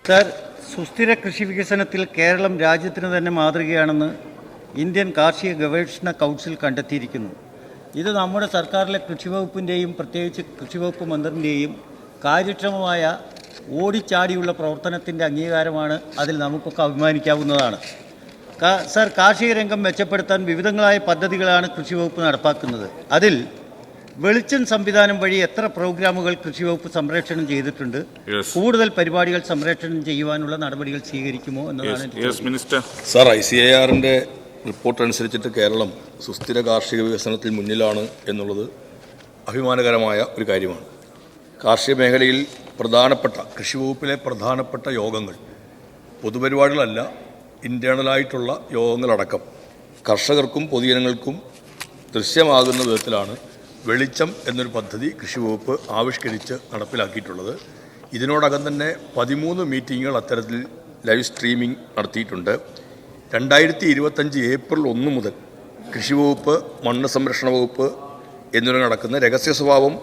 Sir, സുസ്ഥിര കൃഷി വികസനത്തിൽ കേരളം രാജ്യത്തിന് തന്നെ മാതൃകയാണെന്ന് ഇന്ത്യൻ കാർഷിക ഗവേഷണ കൗൺസിൽ കണ്ടെത്തിയിരിക്കുന്നു. ഇത് നമ്മുടെ സർക്കാരിലെ കൃഷിവകുപ്പിൻ്റെയും പ്രത്യേകിച്ച് കൃഷിവകുപ്പ് മന്ത്രിൻ്റെയും കാര്യക്ഷമമായ ഓടിച്ചാടിയുള്ള പ്രവർത്തനത്തിൻ്റെ അംഗീകാരമാണ്. അതിൽ നമുക്കൊക്കെ അഭിമാനിക്കാവുന്നതാണ്. സർ, കാർഷിക രംഗം മെച്ചപ്പെടുത്താൻ വിവിധങ്ങളായ പദ്ധതികളാണ് കൃഷിവകുപ്പ് നടപ്പാക്കുന്നത്. അതിൽ വെളിച്ചം സംവിധാനം വഴി എത്ര പ്രോഗ്രാമുകൾ കൃഷിവകുപ്പ് സംപ്രേഷണം ചെയ്തിട്ടുണ്ട്? കൂടുതൽ പരിപാടികൾ സംപ്രേഷണം ചെയ്യുവാനുള്ള നടപടികൾ സ്വീകരിക്കുമോ എന്നതാണ്. സാർ, ICARന്റെ റിപ്പോർട്ട് അനുസരിച്ചിട്ട് കേരളം സുസ്ഥിര കാർഷിക വികസനത്തിൽ മുന്നിലാണ് എന്നുള്ളത് അഭിമാനകരമായ ഒരു കാര്യമാണ്. കാർഷിക മേഖലയിൽ പ്രധാനപ്പെട്ട കൃഷിവകുപ്പിലെ പ്രധാനപ്പെട്ട യോഗങ്ങൾ പൊതുപരിപാടികളല്ല, ഇൻറ്റേണലായിട്ടുള്ള യോഗങ്ങളടക്കം കർഷകർക്കും പൊതുജനങ്ങൾക്കും ദൃശ്യമാകുന്ന വിധത്തിലാണ് വെളിച്ചം എന്നൊരു പദ്ധതി കൃഷിവകുപ്പ് ആവിഷ്കരിച്ച് നടപ്പിലാക്കിയിട്ടുള്ളത്. ഇതിനോടകം തന്നെ 13 മീറ്റിങ്ങുകൾ അത്തരത്തിൽ ലൈവ് സ്ട്രീമിംഗ് നടത്തിയിട്ടുണ്ട്. 2025 ഏപ്രിൽ 1 മുതൽ കൃഷിവകുപ്പ്, മണ്ണ് സംരക്ഷണ വകുപ്പ് എന്നിവ നടക്കുന്ന രഹസ്യ സ്വഭാവം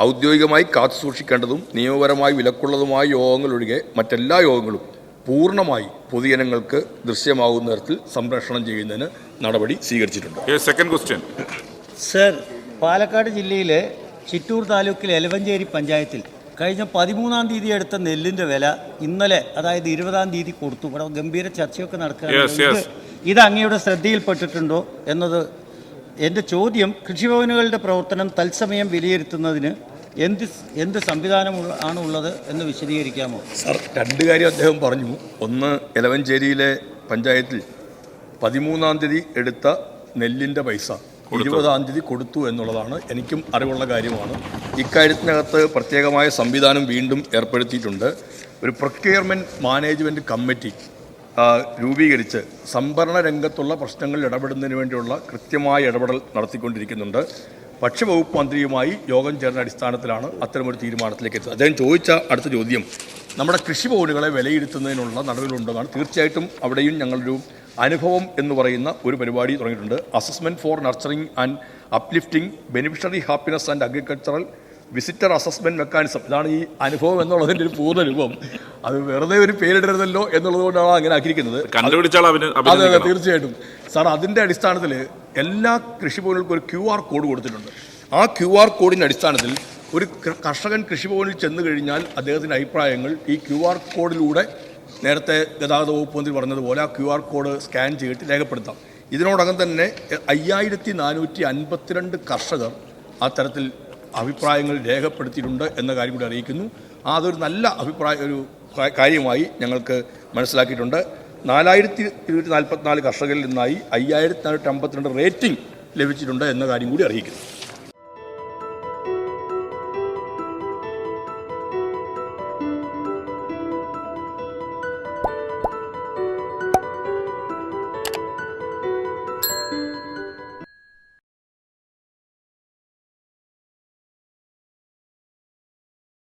ഔദ്യോഗികമായി കാത്തു സൂക്ഷിക്കേണ്ടതും നിയമപരമായി വിലക്കുള്ളതുമായ യോഗങ്ങളൊഴികെ മറ്റെല്ലാ യോഗങ്ങളും പൂർണ്ണമായി പൊതുജനങ്ങൾക്ക് ദൃശ്യമാകുന്ന തരത്തിൽ സംപ്രേഷണം ചെയ്യുന്നതിന് നടപടി സ്വീകരിച്ചിട്ടുണ്ട്. സെക്കൻഡ് ക്വസ്റ്റ്യൻ സർ, പാലക്കാട് ജില്ലയിലെ ചിറ്റൂർ താലൂക്കിലെ എലവഞ്ചേരി പഞ്ചായത്തിൽ കഴിഞ്ഞ 13-ാം തീയതി എടുത്ത നെല്ലിൻ്റെ വില ഇന്നലെ, അതായത് 20-ാം തീയതി കൊടുത്തു. ഇവിടെ ഗംഭീര ചർച്ചയൊക്കെ നടക്കുകയാണ്. ഇത് അങ്ങയുടെ ശ്രദ്ധയിൽപ്പെട്ടിട്ടുണ്ടോ എന്നത് എൻ്റെ ചോദ്യം. കൃഷിഭവനുകളുടെ പ്രവർത്തനം തത്സമയം വിലയിരുത്തുന്നതിന് എന്ത് സംവിധാനം ആണ് ഉള്ളത് എന്ന് വിശദീകരിക്കാമോ? സർ, 2 കാര്യം അദ്ദേഹം പറഞ്ഞു. ഒന്ന്, എലവഞ്ചേരിയിലെ പഞ്ചായത്തിൽ 13-ാം തീയതി എടുത്ത നെല്ലിൻ്റെ പൈസ 20-ാം തീയതി കൊടുത്തു എന്നുള്ളതാണ്. എനിക്കും അറിവുള്ള കാര്യമാണ്. ഇക്കാര്യത്തിനകത്ത് പ്രത്യേകമായ സംവിധാനം വീണ്ടും ഏർപ്പെടുത്തിയിട്ടുണ്ട്. ഒരു പ്രൊക്യൂർമെൻറ്റ് മാനേജ്മെൻറ്റ് കമ്മിറ്റി രൂപീകരിച്ച് സംഭരണ രംഗത്തുള്ള പ്രശ്നങ്ങളിൽ ഇടപെടുന്നതിന് വേണ്ടിയുള്ള കൃത്യമായ ഇടപെടൽ നടത്തിക്കൊണ്ടിരിക്കുന്നുണ്ട്. ഭക്ഷ്യവകുപ്പ് മന്ത്രിയുമായി യോഗം ചേർന്ന അടിസ്ഥാനത്തിലാണ് അത്തരമൊരു തീരുമാനത്തിലേക്ക് എത്തുന്നത്. അദ്ദേഹം ചോദിച്ച അടുത്ത ചോദ്യം നമ്മുടെ കൃഷിഭവനുകളെ വിലയിരുത്തുന്നതിനുള്ള നടപടികളുണ്ടെന്നാണ്. തീർച്ചയായിട്ടും അവിടെയും ഞങ്ങളൊരു അനുഭവം എന്ന് പറയുന്ന ഒരു പരിപാടി തുടങ്ങിയിട്ടുണ്ട്. Assessment for nurturing and uplifting beneficiary happiness and agricultural visitor assessment mechanism. ഇതാണ് ഈ അനുഭവം എന്നുള്ളതിൻ്റെ ഒരു പൂർണ്ണ രൂപം. അത് വെറുതെ ഒരു പേരിടരുതല്ലോ എന്നുള്ളത് കൊണ്ടാണ് അങ്ങനെ ആക്കിയിരിക്കുന്നത്. അതെ, തീർച്ചയായിട്ടും സാർ. അതിൻ്റെ അടിസ്ഥാനത്തിൽ എല്ലാ കൃഷിഭവനുകൾക്കും ഒരു QR കോഡ് കൊടുത്തിട്ടുണ്ട്. ആ QR കോഡിൻ്റെ അടിസ്ഥാനത്തിൽ ഒരു കർഷകൻ കൃഷിഭവനിൽ ചെന്ന് കഴിഞ്ഞാൽ അദ്ദേഹത്തിൻ്റെ അഭിപ്രായങ്ങൾ ഈ QR കോഡിലൂടെ നേരത്തെ ഗതാഗത വകുപ്പ് മന്ത്രി പറഞ്ഞതുപോലെ ആ QR കോഡ് സ്കാൻ ചെയ്തിട്ട് രേഖപ്പെടുത്താം. ഇതിനോടകം തന്നെ 5452 കർഷകർ ആ തരത്തിൽ അഭിപ്രായങ്ങൾ രേഖപ്പെടുത്തിയിട്ടുണ്ട് എന്ന കാര്യം കൂടി അറിയിക്കുന്നു. അതൊരു നല്ല ഒരു കാര്യമായി ഞങ്ങൾക്ക് മനസ്സിലാക്കിയിട്ടുണ്ട്. 4244 കർഷകരിൽ നിന്നായി 5452 റേറ്റിംഗ് ലഭിച്ചിട്ടുണ്ട് എന്ന കാര്യം കൂടി അറിയിക്കുന്നു.